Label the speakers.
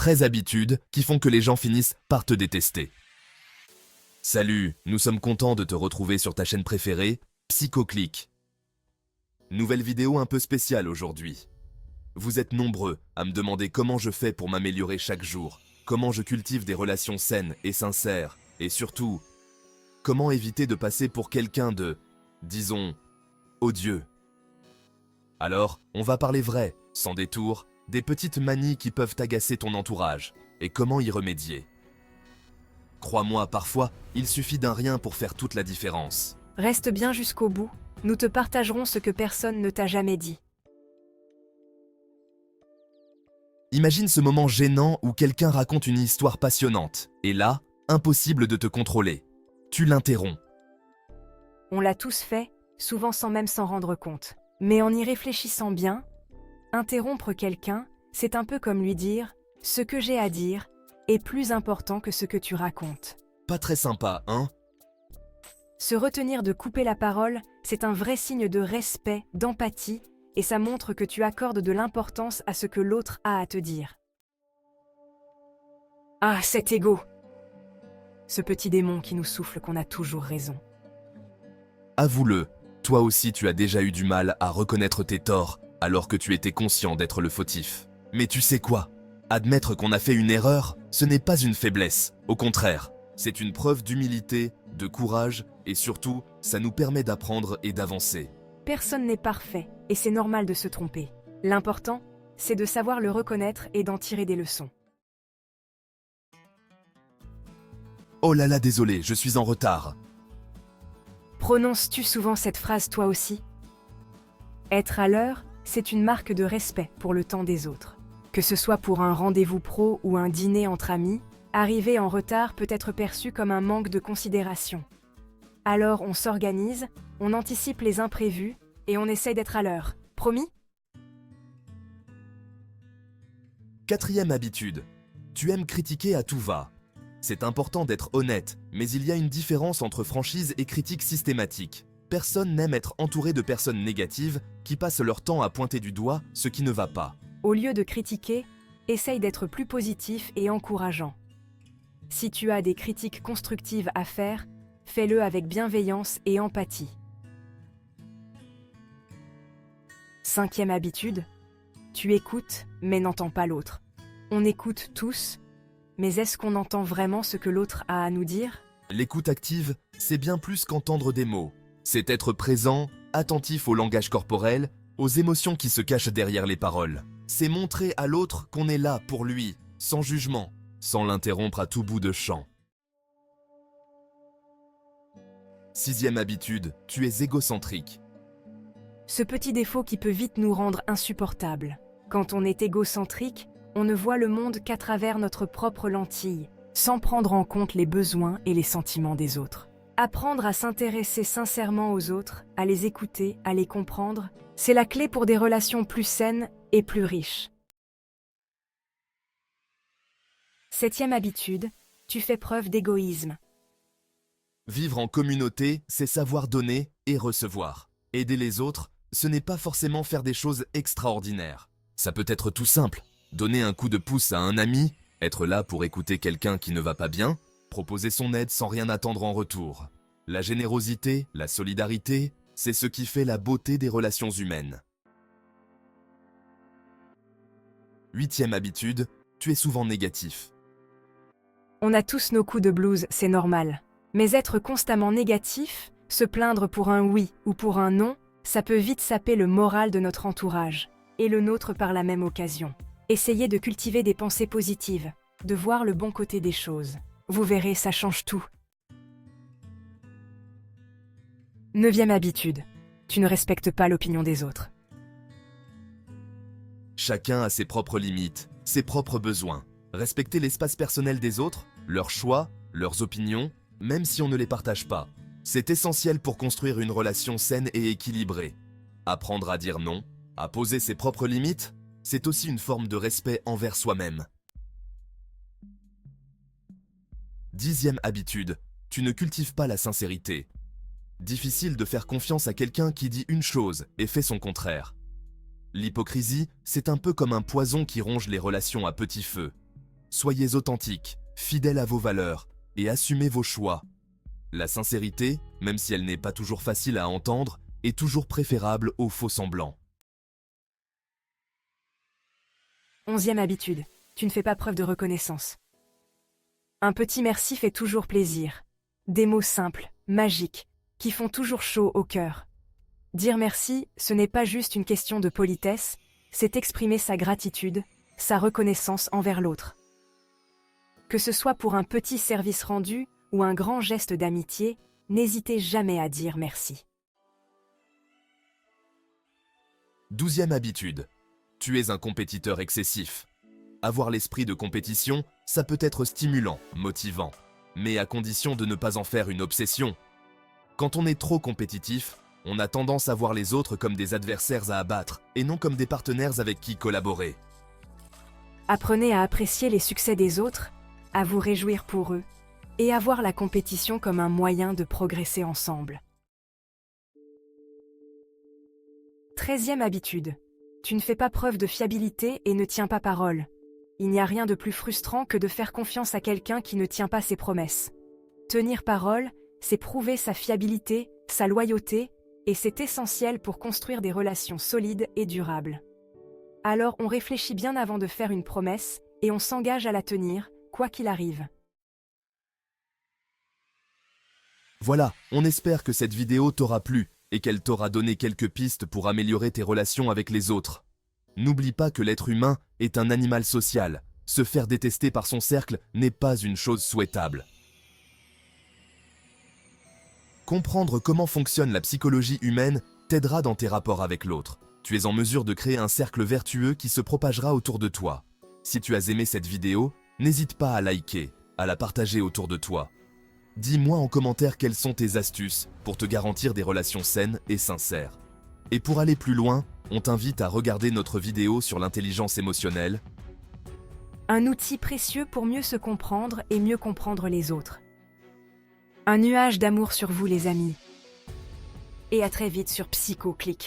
Speaker 1: 13 habitudes qui font que les gens finissent par te détester. Salut, nous sommes contents de te retrouver sur ta chaîne préférée, PsychoClick. Nouvelle vidéo un peu spéciale aujourd'hui. Vous êtes nombreux à me demander comment je fais pour m'améliorer chaque jour, comment je cultive des relations saines et sincères, et surtout, comment éviter de passer pour quelqu'un de, disons, odieux. Alors, on va parler vrai, sans détour, des petites manies qui peuvent agacer ton entourage, et comment y remédier. Crois-moi, parfois, il suffit d'un rien pour faire toute la différence.
Speaker 2: Reste bien jusqu'au bout, nous te partagerons ce que personne ne t'a jamais dit.
Speaker 1: Imagine ce moment gênant où quelqu'un raconte une histoire passionnante, et là, impossible de te contrôler. Tu l'interromps.
Speaker 2: On l'a tous fait, souvent sans même s'en rendre compte. Mais en y réfléchissant bien, interrompre quelqu'un, c'est un peu comme lui dire « ce que j'ai à dire est plus important que ce que tu racontes ».
Speaker 1: Pas très sympa, hein?
Speaker 2: Se retenir de couper la parole, c'est un vrai signe de respect, d'empathie, et ça montre que tu accordes de l'importance à ce que l'autre a à te dire. Ah, cet ego! Ce petit démon qui nous souffle qu'on a toujours raison.
Speaker 1: Avoue-le, toi aussi tu as déjà eu du mal à reconnaître tes torts alors que tu étais conscient d'être le fautif. Mais tu sais quoi? Admettre qu'on a fait une erreur, ce n'est pas une faiblesse. Au contraire, c'est une preuve d'humilité, de courage et surtout, ça nous permet d'apprendre et d'avancer.
Speaker 2: Personne n'est parfait et c'est normal de se tromper. L'important, c'est de savoir le reconnaître et d'en tirer des leçons.
Speaker 1: Oh là là, désolé, je suis en retard.
Speaker 2: Prononces-tu souvent cette phrase toi aussi? Être à l'heure, c'est une marque de respect pour le temps des autres. Que ce soit pour un rendez-vous pro ou un dîner entre amis, arriver en retard peut être perçu comme un manque de considération. Alors on s'organise, on anticipe les imprévus et on essaye d'être à l'heure. Promis?
Speaker 1: Quatrième habitude. Tu aimes critiquer à tout va. C'est important d'être honnête, mais il y a une différence entre franchise et critique systématique. Personne n'aime être entouré de personnes négatives qui passent leur temps à pointer du doigt ce qui ne va pas.
Speaker 2: Au lieu de critiquer, essaye d'être plus positif et encourageant. Si tu as des critiques constructives à faire, fais-le avec bienveillance et empathie. Cinquième habitude, tu écoutes mais n'entends pas l'autre. On écoute tous, mais est-ce qu'on entend vraiment ce que l'autre a à nous dire?
Speaker 1: L'écoute active, c'est bien plus qu'entendre des mots. C'est être présent, attentif au langage corporel, aux émotions qui se cachent derrière les paroles. C'est montrer à l'autre qu'on est là pour lui, sans jugement, sans l'interrompre à tout bout de champ. Sixième habitude, tu es égocentrique.
Speaker 2: Ce petit défaut qui peut vite nous rendre insupportables. Quand on est égocentrique, on ne voit le monde qu'à travers notre propre lentille, sans prendre en compte les besoins et les sentiments des autres. Apprendre à s'intéresser sincèrement aux autres, à les écouter, à les comprendre, c'est la clé pour des relations plus saines et plus riches. Septième habitude, tu fais preuve d'égoïsme.
Speaker 1: Vivre en communauté, c'est savoir donner et recevoir. Aider les autres, ce n'est pas forcément faire des choses extraordinaires. Ça peut être tout simple. Donner un coup de pouce à un ami, être là pour écouter quelqu'un qui ne va pas bien, proposer son aide sans rien attendre en retour. La générosité, la solidarité, c'est ce qui fait la beauté des relations humaines. Huitième habitude, tu es souvent négatif.
Speaker 2: On a tous nos coups de blues, c'est normal. Mais être constamment négatif, se plaindre pour un oui ou pour un non, ça peut vite saper le moral de notre entourage, et le nôtre par la même occasion. Essayez de cultiver des pensées positives, de voir le bon côté des choses. Vous verrez, ça change tout. Neuvième habitude, tu ne respectes pas l'opinion des autres.
Speaker 1: Chacun a ses propres limites, ses propres besoins. Respecter l'espace personnel des autres, leurs choix, leurs opinions, même si on ne les partage pas. C'est essentiel pour construire une relation saine et équilibrée. Apprendre à dire non, à poser ses propres limites, c'est aussi une forme de respect envers soi-même. Dixième habitude, tu ne cultives pas la sincérité. Difficile de faire confiance à quelqu'un qui dit une chose et fait son contraire. L'hypocrisie, c'est un peu comme un poison qui ronge les relations à petit feu. Soyez authentique, fidèle à vos valeurs et assumez vos choix. La sincérité, même si elle n'est pas toujours facile à entendre, est toujours préférable au faux semblant.
Speaker 2: 11e habitude. Tu ne fais pas preuve de reconnaissance. Un petit merci fait toujours plaisir. Des mots simples, magiques, qui font toujours chaud au cœur. Dire merci, ce n'est pas juste une question de politesse, c'est exprimer sa gratitude, sa reconnaissance envers l'autre. Que ce soit pour un petit service rendu ou un grand geste d'amitié, n'hésitez jamais à dire merci.
Speaker 1: 12e habitude. Tu es un compétiteur excessif. Avoir l'esprit de compétition, ça peut être stimulant, motivant, mais à condition de ne pas en faire une obsession. Quand on est trop compétitif, on a tendance à voir les autres comme des adversaires à abattre et non comme des partenaires avec qui collaborer.
Speaker 2: Apprenez à apprécier les succès des autres, à vous réjouir pour eux, et à voir la compétition comme un moyen de progresser ensemble. 13e habitude. Tu ne fais pas preuve de fiabilité et ne tiens pas parole. Il n'y a rien de plus frustrant que de faire confiance à quelqu'un qui ne tient pas ses promesses. Tenir parole, c'est prouver sa fiabilité, sa loyauté, et c'est essentiel pour construire des relations solides et durables. Alors on réfléchit bien avant de faire une promesse, et on s'engage à la tenir, quoi qu'il arrive.
Speaker 1: Voilà, on espère que cette vidéo t'aura plu et qu'elle t'aura donné quelques pistes pour améliorer tes relations avec les autres. N'oublie pas que l'être humain est un animal social. Se faire détester par son cercle n'est pas une chose souhaitable. Comprendre comment fonctionne la psychologie humaine t'aidera dans tes rapports avec l'autre. Tu es en mesure de créer un cercle vertueux qui se propagera autour de toi. Si tu as aimé cette vidéo, n'hésite pas à liker, à la partager autour de toi. Dis-moi en commentaire quelles sont tes astuces pour te garantir des relations saines et sincères. Et pour aller plus loin, on t'invite à regarder notre vidéo sur l'intelligence émotionnelle.
Speaker 2: Un outil précieux pour mieux se comprendre et mieux comprendre les autres. Un nuage d'amour sur vous les amis. Et à très vite sur PsychoClick.